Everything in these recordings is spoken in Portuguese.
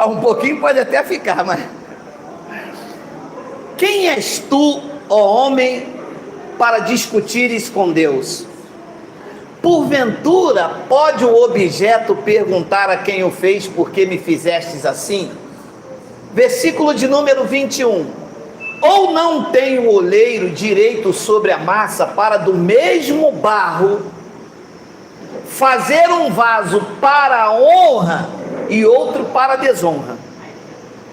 Um pouquinho pode até ficar, mas... Quem és tu, ó homem, para discutires com Deus? Porventura, pode o objeto perguntar a quem o fez, por que me fizestes assim? Versículo de número 21. Ou não tem o oleiro direito sobre a massa para do mesmo barro fazer um vaso para a honra e outro para a desonra?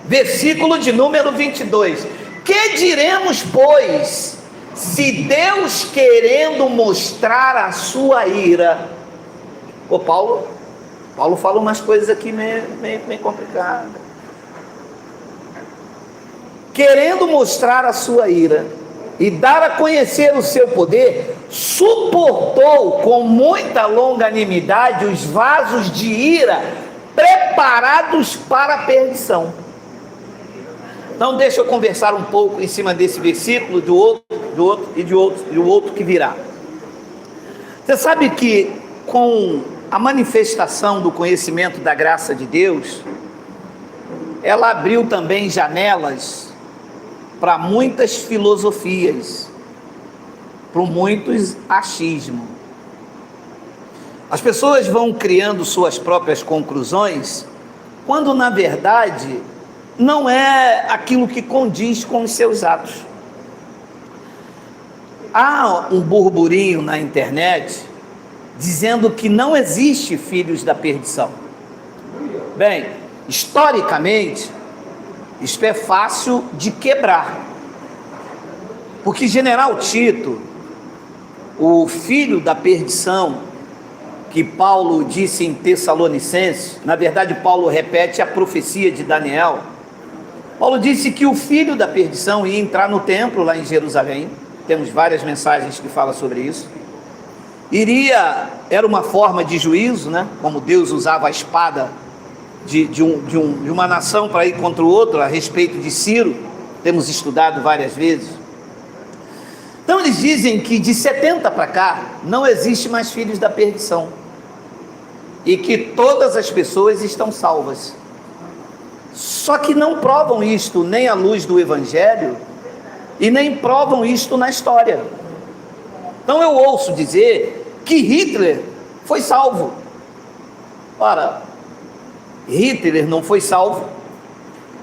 Versículo de número 22. Que diremos, pois, se Deus, querendo mostrar a sua ira... Paulo fala umas coisas aqui meio complicadas. Querendo mostrar a sua ira e dar a conhecer o seu poder, suportou com muita longanimidade os vasos de ira preparados para a perdição. Então deixa eu conversar um pouco em cima desse versículo, do outro que virá. Você sabe que com a manifestação do conhecimento da graça de Deus, ela abriu também janelas para muitas filosofias, para muitos achismos. As pessoas vão criando suas próprias conclusões, quando na verdade não é aquilo que condiz com os seus atos. Há um burburinho na internet dizendo que não existe filhos da perdição. Bem, historicamente, isto é fácil de quebrar, porque General Tito, o filho da perdição, que Paulo disse em Tessalonicenses, na verdade Paulo repete a profecia de Daniel. Paulo disse que o filho da perdição ia entrar no templo lá em Jerusalém, temos várias mensagens que falam sobre isso, era uma forma de juízo, né? Como Deus usava a espada de uma nação para ir contra o outro, a respeito de Ciro, temos estudado várias vezes. Então eles dizem que de 70 para cá não existe mais filhos da perdição, e que todas as pessoas estão salvas. Só que não provam isto nem à luz do Evangelho, e nem provam isto na história. Então eu ouço dizer que Hitler foi salvo. Ora, Hitler não foi salvo,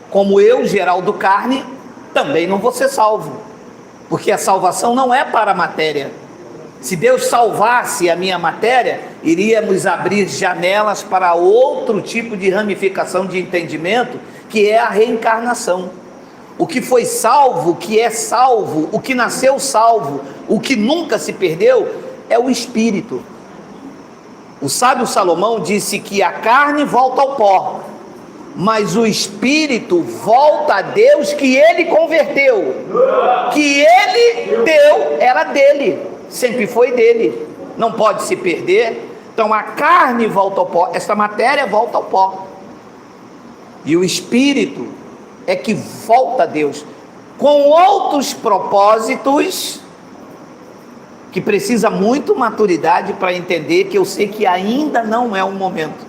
como eu, Geraldo Carne, também não vou ser salvo, porque a salvação não é para a matéria. Se Deus salvasse a minha matéria, iríamos abrir janelas para outro tipo de ramificação de entendimento, que é a reencarnação. O que foi salvo, o que é salvo, o que nasceu salvo, o que nunca se perdeu, é o espírito. O sábio Salomão disse que a carne volta ao pó, mas o espírito volta a Deus, que ele converteu, que ele deu, era dele, sempre foi dele, não pode se perder. Então a carne volta ao pó, esta matéria volta ao pó, e o espírito é que volta a Deus, com outros propósitos, que precisa muito maturidade para entender, que eu sei que ainda não é o momento.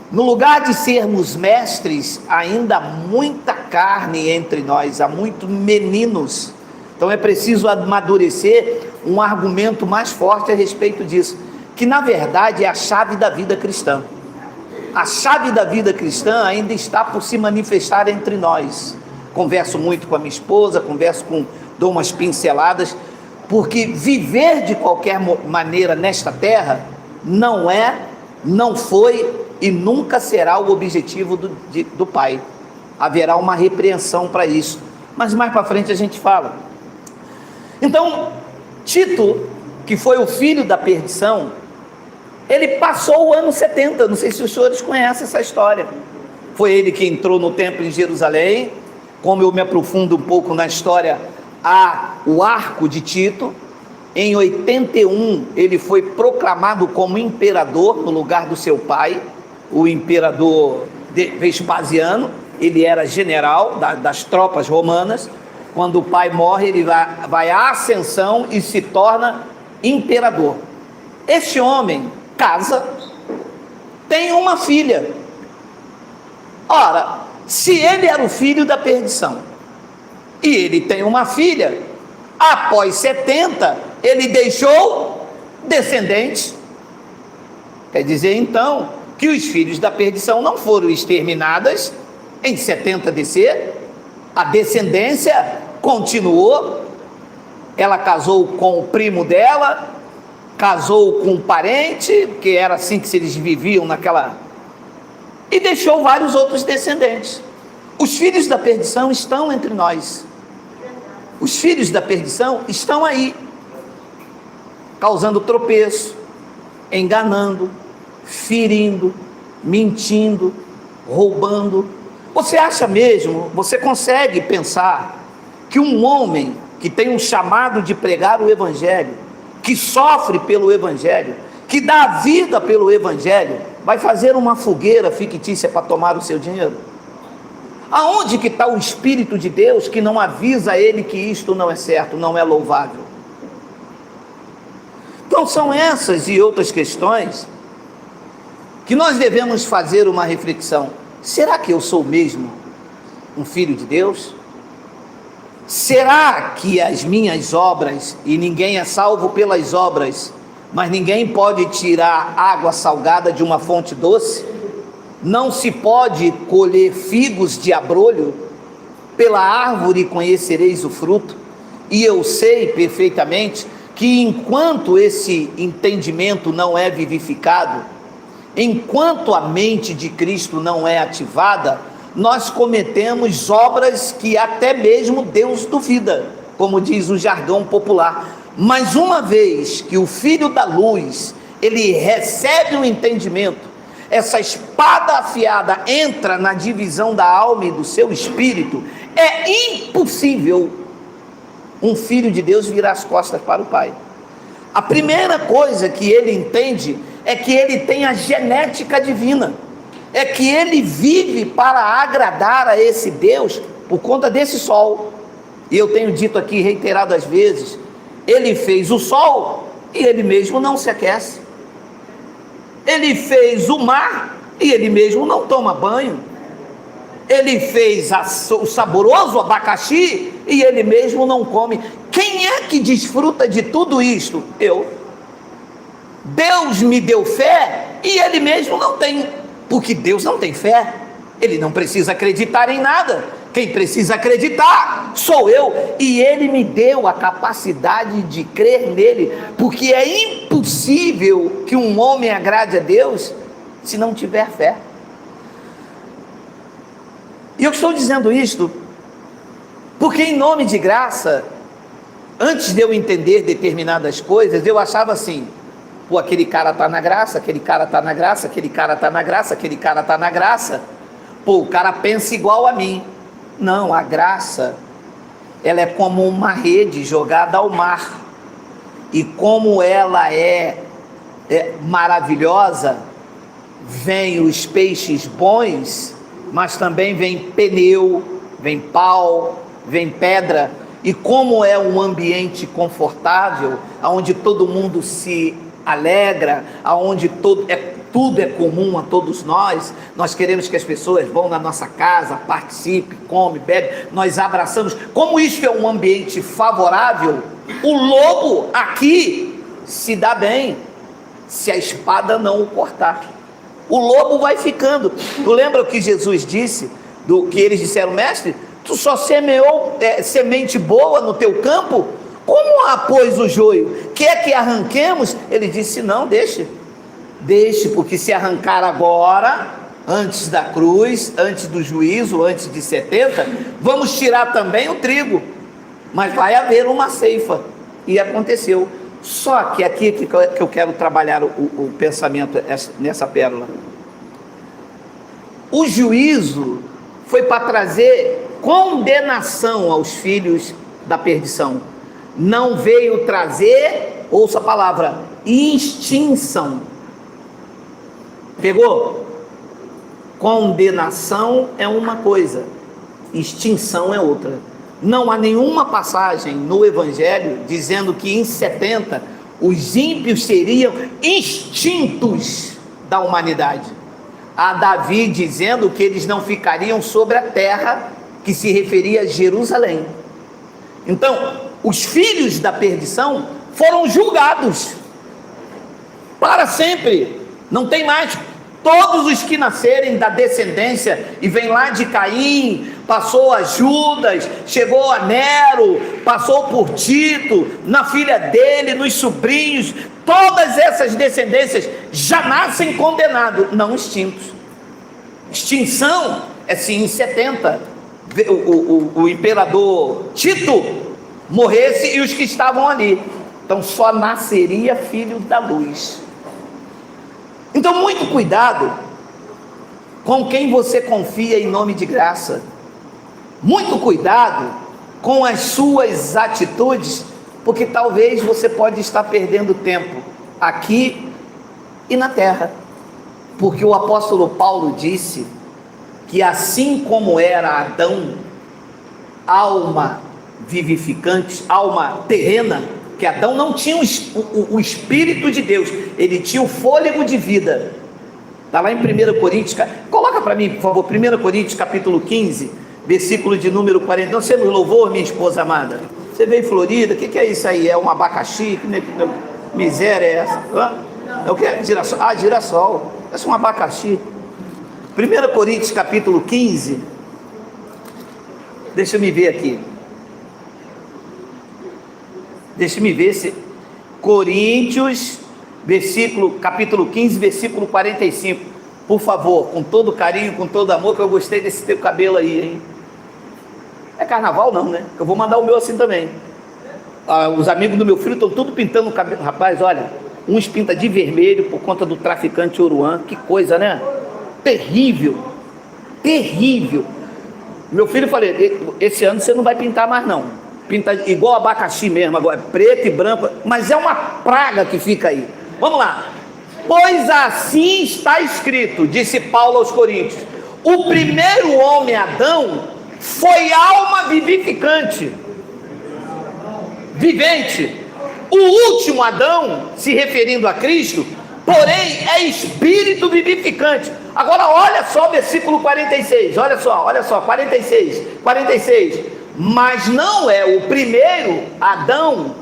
No lugar de sermos mestres, ainda há muita carne entre nós, há muitos meninos. Então é preciso amadurecer um argumento mais forte a respeito disso, que na verdade é a chave da vida cristã. A chave da vida cristã ainda está por se manifestar entre nós. Converso muito com a minha esposa, dou umas pinceladas, porque viver de qualquer maneira nesta terra não foi e nunca será o objetivo do Pai. Haverá uma repreensão para isso, mas mais para frente a gente fala. Então, Tito, que foi o filho da perdição, ele passou o ano 70, não sei se os senhores conhecem essa história. Foi ele que entrou no templo em Jerusalém. Como eu me aprofundo um pouco na história, o arco de Tito. Em 81 ele foi proclamado como imperador no lugar do seu pai, o imperador Vespasiano. Ele era general das tropas romanas. Quando o pai morre, ele vai à ascensão e se torna imperador. Este homem casa, tem uma filha, Ora, se ele era o filho da perdição, e ele tem uma filha, após 70, ele deixou descendentes. Quer dizer, então, que os filhos da perdição não foram exterminados em 70 DC, a descendência continuou. Ela casou com o primo dela, casou com um parente, que era assim que eles viviam naquela... e deixou vários outros descendentes. Os filhos da perdição estão entre nós. Os filhos da perdição estão aí, causando tropeço, enganando, ferindo, mentindo, roubando. Você acha mesmo, você consegue pensar que um homem que tem um chamado de pregar o Evangelho, que sofre pelo Evangelho, que dá a vida pelo Evangelho, vai fazer uma fogueira fictícia para tomar o seu dinheiro? Aonde que está o Espírito de Deus que não avisa a ele que isto não é certo, não é louvável? Então são essas e outras questões que nós devemos fazer uma reflexão. Será que eu sou mesmo um filho de Deus? Será que as minhas obras, e ninguém é salvo pelas obras, mas ninguém pode tirar água salgada de uma fonte doce? Não se pode colher figos de abrolho? Pela árvore conhecereis o fruto. E eu sei perfeitamente que enquanto esse entendimento não é vivificado, enquanto a mente de Cristo não é ativada, nós cometemos obras que até mesmo Deus duvida, como diz o jargão popular. Mas uma vez que o Filho da Luz, ele recebe um entendimento, essa espada afiada entra na divisão da alma e do seu espírito, é impossível um filho de Deus virar as costas para o Pai. A primeira coisa que ele entende é que ele tem a genética divina, é que ele vive para agradar a esse Deus por conta desse sol. E eu tenho dito aqui reiteradas vezes, ele fez o sol e ele mesmo não se aquece. Ele fez o mar e ele mesmo não toma banho. Ele fez o saboroso abacaxi e ele mesmo não come. Quem é que desfruta de tudo isto? Eu. Deus me deu fé e ele mesmo não tem, porque Deus não tem fé. Ele não precisa acreditar em nada. Quem precisa acreditar sou eu, e ele me deu a capacidade de crer nele, porque é impossível que um homem agrade a Deus se não tiver fé. E eu estou dizendo isto porque, em nome de graça, antes de eu entender determinadas coisas, eu achava assim: pô, aquele cara está na graça, aquele cara está na graça, aquele cara está na graça, aquele cara está na graça, pô, o cara pensa igual a mim. Não, a graça, ela é como uma rede jogada ao mar, e como ela é maravilhosa, vem os peixes bons, mas também vem pneu, vem pau, vem pedra. E como é um ambiente confortável, onde todo mundo se alegra, onde tudo é comum a todos nós, nós queremos que as pessoas vão na nossa casa, participem, comem, bebem, nós abraçamos. Como isso é um ambiente favorável, o lobo aqui se dá bem, se a espada não o cortar. O lobo vai ficando. Tu lembra o que Jesus disse, que eles disseram: mestre, tu só semeou semente boa no teu campo? Como há, pois, o joio? Quer que arranquemos? Ele disse: não, deixe, porque se arrancar agora, antes da cruz, antes do juízo, antes de 70, vamos tirar também o trigo, mas vai haver uma ceifa. E aconteceu. Só que aqui que eu quero trabalhar o pensamento nessa pérola. O juízo foi para trazer condenação aos filhos da perdição. Não veio trazer, ouça a palavra, extinção. Pegou? Condenação é uma coisa, extinção é outra. Não há nenhuma passagem no Evangelho dizendo que em 70 os ímpios seriam extintos da humanidade. a Davi dizendo que eles não ficariam sobre a terra, que se referia a Jerusalém. Então, os filhos da perdição foram julgados para sempre, não tem mais. Todos os que nascerem da descendência, e vem lá de Caim, passou a Judas, chegou a Nero, passou por Tito, na filha dele, nos sobrinhos, todas essas descendências já nascem condenados, não extintos. Extinção é sim em 70, o imperador Tito morresse e os que estavam ali, então só nasceria filho da luz. Então, muito cuidado com quem você confia em nome de graça. Muito cuidado com as suas atitudes, porque talvez você pode estar perdendo tempo aqui e na terra. Porque o apóstolo Paulo disse que assim como era Adão, alma vivificante, alma terrena, que Adão não tinha o Espírito de Deus, ele tinha o fôlego de vida. Está lá em 1 Coríntios, coloca para mim, por favor, 1 Coríntios capítulo 15, versículo de número 40. Não, você me louvou, minha esposa amada? Você veio em Florida, o que é isso aí? É um abacaxi? Que miséria é essa? É o que? Girassol? Ah, girassol. Esse é um abacaxi. 1 Coríntios capítulo 15, deixa eu me ver aqui. Deixa me ver se Coríntios, capítulo 15, versículo 45. Por favor, com todo carinho, com todo amor, que eu gostei desse teu cabelo aí, hein? É carnaval não, né? Eu vou mandar o meu assim também. Os amigos do meu filho estão tudo pintando o cabelo. Rapaz, olha, uns pinta de vermelho por conta do traficante Oruan. Que coisa, né? Terrível. Terrível. Meu filho falei, esse ano você não vai pintar mais não. Pinta igual abacaxi mesmo, agora preto e branco, mas é uma praga que fica aí. Vamos lá. Pois assim está escrito, disse Paulo aos Coríntios: o primeiro homem, Adão, foi alma vivificante, vivente. O último Adão, se referindo a Cristo, porém é espírito vivificante. Agora olha só o versículo 46, olha só, 46. Mas não é o primeiro Adão,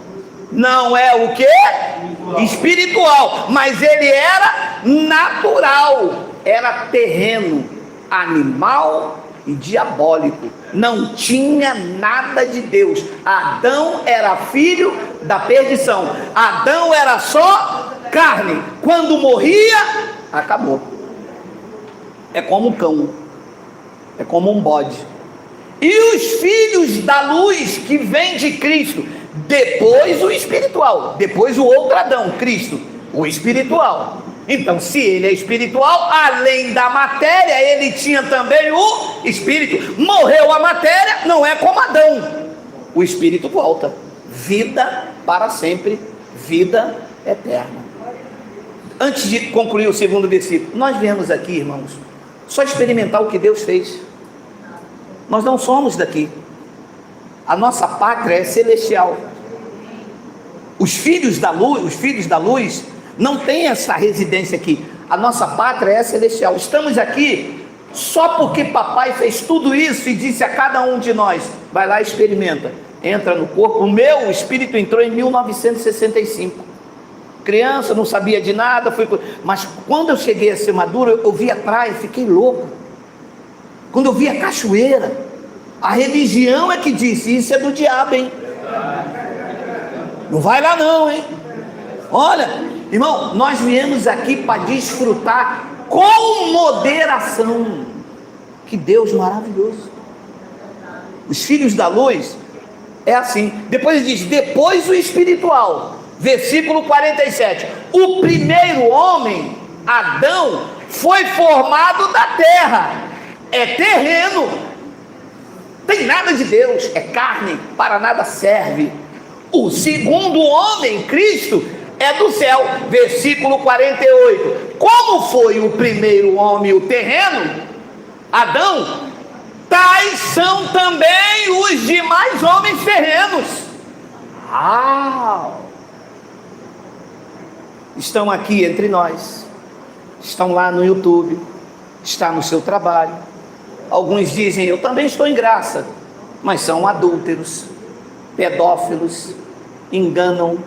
não é o que? Espiritual, mas ele era natural, era terreno, animal e diabólico, não tinha nada de Deus. Adão era filho da perdição, Adão era só carne, quando morria, acabou. É como um cão, é como um bode. E os filhos da luz que vem de Cristo, depois o espiritual, depois o outro Adão, Cristo, o espiritual. Então, se ele é espiritual, além da matéria, ele tinha também o espírito. Morreu a matéria, não é como Adão. O espírito volta. Vida para sempre, vida eterna. Antes de concluir o segundo versículo, nós viemos aqui, irmãos, só experimentar o que Deus fez. Nós não somos daqui. A nossa pátria é celestial. Os filhos da luz não têm essa residência aqui. A nossa pátria é celestial. Estamos aqui só porque papai fez tudo isso e disse a cada um de nós: vai lá e experimenta, entra no corpo. O meu espírito entrou em 1965. Criança, não sabia de nada, mas quando eu cheguei a ser maduro, eu vi atrás, fiquei louco. Quando eu vi a cachoeira, a religião é que disse: isso é do diabo, hein? Não vai lá não, hein? Olha, irmão, nós viemos aqui para desfrutar com moderação. Que Deus maravilhoso. Os filhos da luz é assim. Depois diz: depois o espiritual. Versículo 47. O primeiro homem, Adão, foi formado da terra. É terreno, tem nada de Deus, é carne, para nada serve. O segundo homem, Cristo, é do céu. Versículo 48. Como foi o primeiro homem, o terreno, Adão, tais são também os demais homens terrenos. Estão aqui entre nós, estão lá no YouTube, está no seu trabalho. Alguns dizem, eu também estou em graça, mas são adúlteros, pedófilos, enganam,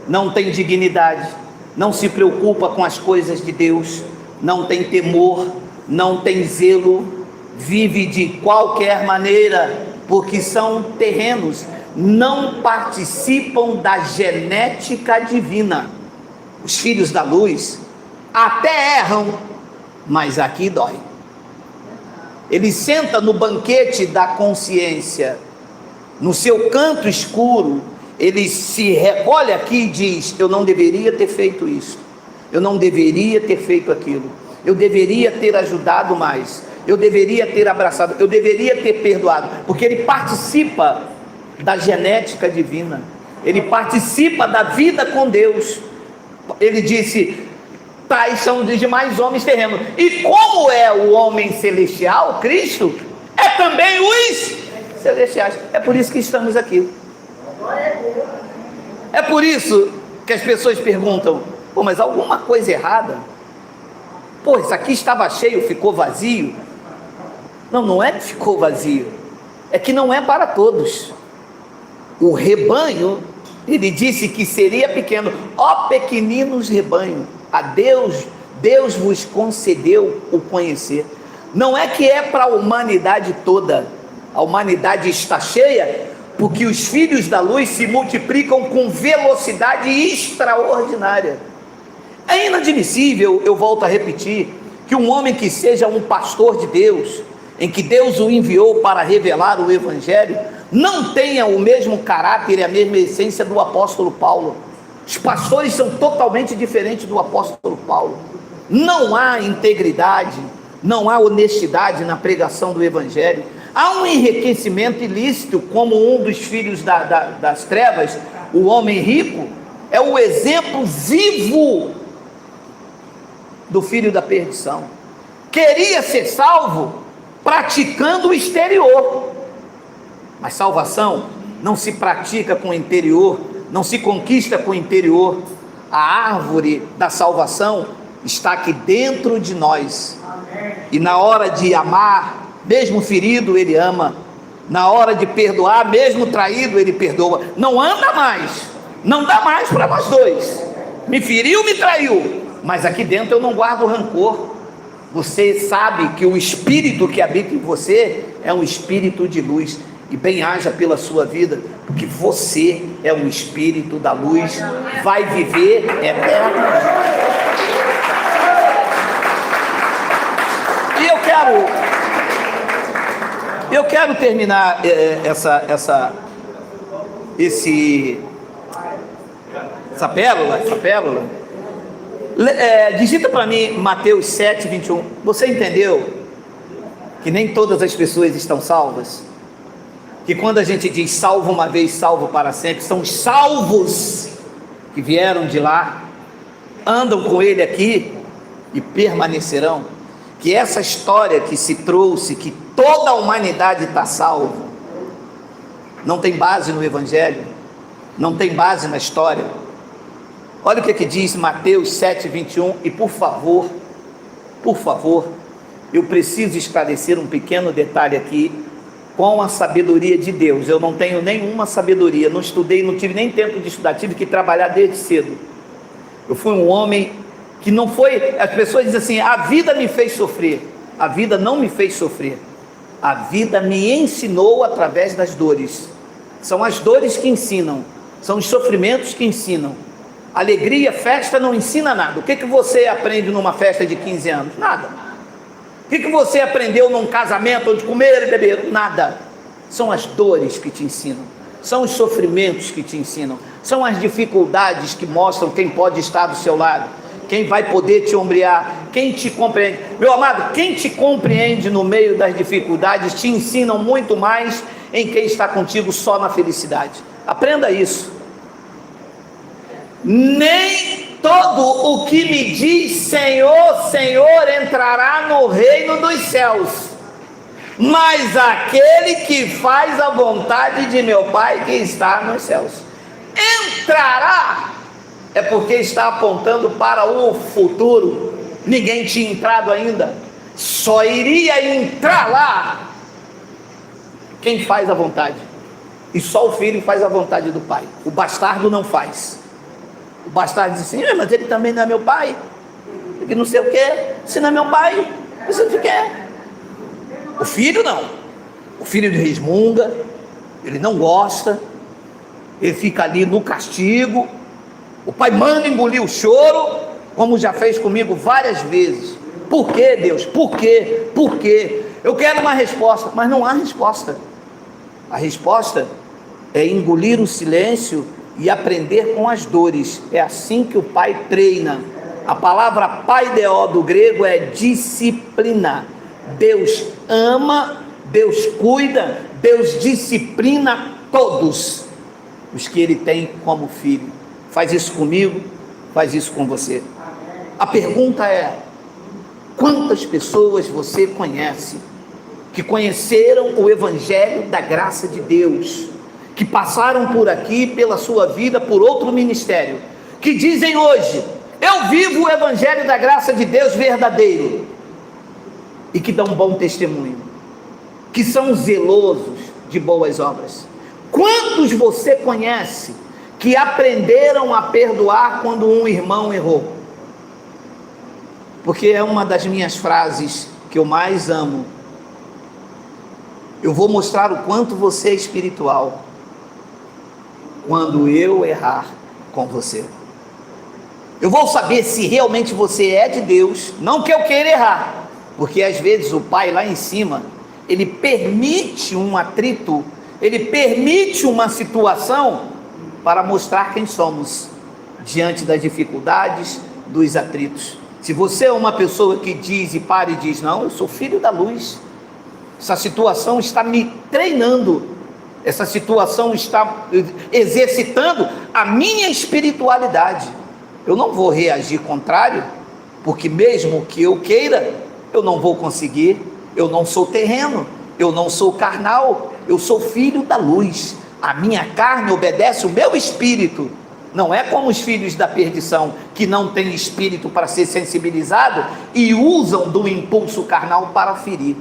não têm dignidade, não se preocupa com as coisas de Deus, não tem temor, não tem zelo, vive de qualquer maneira, porque são terrenos, não participam da genética divina. Os filhos da luz até erram, mas aqui dói. Ele senta no banquete da consciência, no seu canto escuro, ele se recolhe aqui e diz, eu não deveria ter feito isso, eu não deveria ter feito aquilo, eu deveria ter ajudado mais, eu deveria ter abraçado, eu deveria ter perdoado, porque ele participa da genética divina, ele participa da vida com Deus. Ele disse, tais são os demais homens terrenos, e como é o homem celestial, Cristo, é também os celestiais. É por isso que estamos aqui. É por isso que as pessoas perguntam, pô, mas alguma coisa errada? Pô, isso aqui estava cheio, ficou vazio? Não, não é que ficou vazio, é que não é para todos. O rebanho, ele disse que seria pequeno. Ó pequeninos rebanho, a Deus vos concedeu o conhecer. Não é que é para a humanidade toda, a humanidade está cheia, porque os filhos da luz se multiplicam com velocidade extraordinária. É inadmissível, eu volto a repetir, que um homem que seja um pastor de Deus, em que Deus o enviou para revelar o Evangelho, não tenha o mesmo caráter e a mesma essência do apóstolo Paulo. Os pastores são totalmente diferentes do apóstolo Paulo. Não há integridade, não há honestidade na pregação do Evangelho. Há um enriquecimento ilícito, como um dos filhos das trevas, o homem rico, é o exemplo vivo do filho da perdição. Queria ser salvo praticando o exterior, mas salvação não se pratica com o interior, não se conquista com o interior. A árvore da salvação está aqui dentro de nós. E na hora de amar, mesmo ferido, ele ama. Na hora de perdoar, mesmo traído, ele perdoa. Não anda mais, não dá mais para nós dois. Me feriu, me traiu, mas aqui dentro eu não guardo rancor. Você sabe que o espírito que habita em você é um espírito de luz, e bem haja pela sua vida, porque você é um espírito da luz, vai viver eternamente. E eu quero terminar essa pérola. Digita para mim Mateus 7, 21. Você entendeu que nem todas as pessoas estão salvas? Que quando a gente diz salvo uma vez, salvo para sempre, são os salvos que vieram de lá, andam com ele aqui e permanecerão. Que essa história que se trouxe, que toda a humanidade está salva, não tem base no Evangelho, não tem base na história. Olha o que diz Mateus 7, 21, e por favor, eu preciso esclarecer um pequeno detalhe aqui, com a sabedoria de Deus. Eu não tenho nenhuma sabedoria, não estudei, não tive nem tempo de estudar, tive que trabalhar desde cedo. Eu fui um homem que não foi, as pessoas dizem assim, a vida me fez sofrer. A vida não me fez sofrer, a vida me ensinou através das dores. São as dores que ensinam, são os sofrimentos que ensinam. Alegria, festa não ensina nada. O que você aprende numa festa de 15 anos? Nada. O que você aprendeu num casamento onde comer e beber? Nada. São as dores que te ensinam, são os sofrimentos que te ensinam, são as dificuldades que mostram quem pode estar do seu lado, quem vai poder te ombrear, quem te compreende. Meu amado, quem te compreende no meio das dificuldades te ensinam muito mais em quem está contigo só na felicidade. Aprenda isso. Nem todo o que me diz Senhor, Senhor entrará no reino dos céus, mas aquele que faz a vontade de meu Pai que está nos céus. Entrará é porque está apontando para o futuro. Ninguém tinha entrado ainda. só iria entrar lá quem faz a vontade. E só o filho faz a vontade do pai. O bastardo não faz. O bastardo diz assim: mas ele também não é meu pai. Ele não sei o quê. Se não é meu pai, você não quer. O filho não. O filho ele resmunga, ele não gosta, ele fica ali no castigo. O pai manda engolir o choro, como já fez comigo várias vezes. Por quê, Deus? Por quê? Por quê? Eu quero uma resposta, mas não há resposta. A resposta é engolir o silêncio e aprender com as dores. É assim que o pai treina. A palavra paideó do grego é disciplina. Deus ama, Deus cuida, Deus disciplina todos os que Ele tem como filho. Faz isso comigo, faz isso com você. A pergunta é: quantas pessoas você conhece que conheceram o Evangelho da graça de Deus, que passaram por aqui, pela sua vida, por outro ministério, que dizem hoje: eu vivo o Evangelho da graça de Deus verdadeiro, e que dão um bom testemunho, que são zelosos de boas obras? Quantos você conhece que aprenderam a perdoar quando um irmão errou? Porque é uma das minhas frases que eu mais amo. Eu vou mostrar o quanto você é espiritual quando eu errar com você. Eu vou saber se realmente você é de Deus, não que eu queira errar, porque às vezes o pai lá em cima, ele permite um atrito, ele permite uma situação para mostrar quem somos diante das dificuldades, dos atritos. Se você é uma pessoa que diz e para e diz: não, eu sou filho da luz, essa situação está me treinando, essa situação está exercitando a minha espiritualidade, eu não vou reagir contrário, porque mesmo que eu queira, eu não vou conseguir. Eu não sou terreno, eu não sou carnal, eu sou filho da luz. A minha carne obedece o meu espírito. Não é como os filhos da perdição, que não têm espírito para ser sensibilizado e usam do impulso carnal para ferir.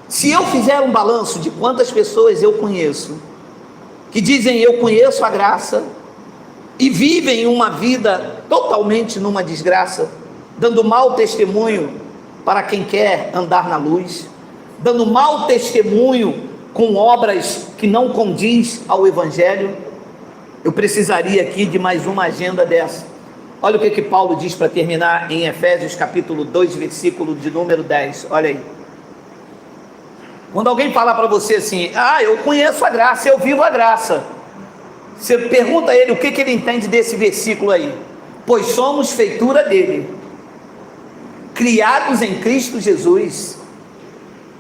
Se eu fizer um balanço de quantas pessoas eu conheço que dizem: eu conheço a graça, e vivem uma vida totalmente numa desgraça, dando mau testemunho para quem quer andar na luz, dando mau testemunho com obras que não condiz ao Evangelho, eu precisaria aqui de mais uma agenda dessa. Olha o que Paulo diz para terminar em Efésios capítulo 2, versículo de número 10, olha aí. Quando alguém falar para você assim: eu conheço a graça, eu vivo a graça, você pergunta a ele o que ele entende desse versículo aí. Pois somos feitura dele, criados em Cristo Jesus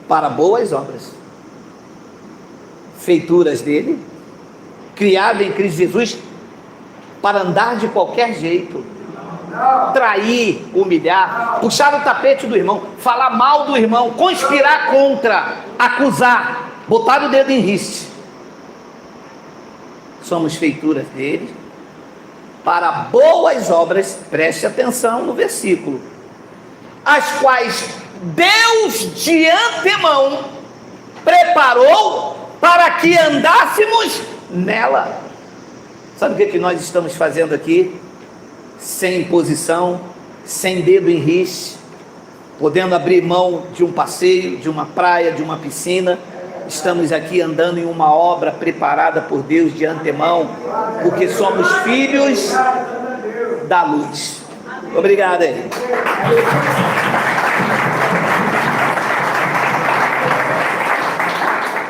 para boas obras. Feituras dele, criado em Cristo Jesus para andar de qualquer jeito, trair, humilhar, puxar o tapete do irmão, falar mal do irmão, conspirar contra, acusar, botar o dedo em riste. Somos feituras dele para boas obras, preste atenção no versículo, as quais Deus de antemão preparou para que andássemos nela. Sabe o que nós estamos fazendo aqui? Sem imposição, sem dedo em riste, podendo abrir mão de um passeio, de uma praia, de uma piscina. Estamos aqui andando em uma obra preparada por Deus de antemão, porque somos filhos da luz. Obrigado aí.